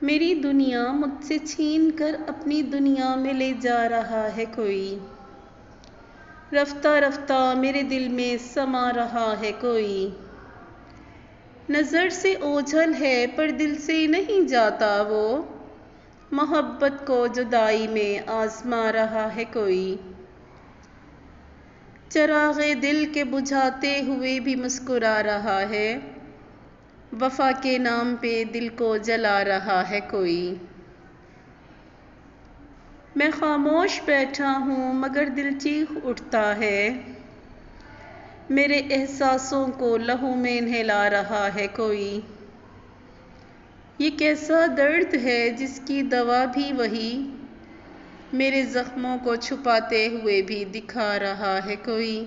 میری دنیا مجھ سے چھین کر اپنی دنیا میں لے جا رہا ہے کوئی، رفتہ رفتہ میرے دل میں سما رہا ہے کوئی۔ نظر سے اوجھل ہے پر دل سے نہیں جاتا وہ، محبت کو جدائی میں آزما رہا ہے کوئی۔ چراغ دل کے بجھاتے ہوئے بھی مسکرا رہا ہے، وفا کے نام پہ دل کو جلا رہا ہے کوئی۔ میں خاموش بیٹھا ہوں مگر دل چیخ اٹھتا ہے، میرے احساسوں کو لہو میں نہلا رہا ہے کوئی۔ یہ کیسا درد ہے جس کی دوا بھی وہی، میرے زخموں کو چھپاتے ہوئے بھی دکھا رہا ہے کوئی۔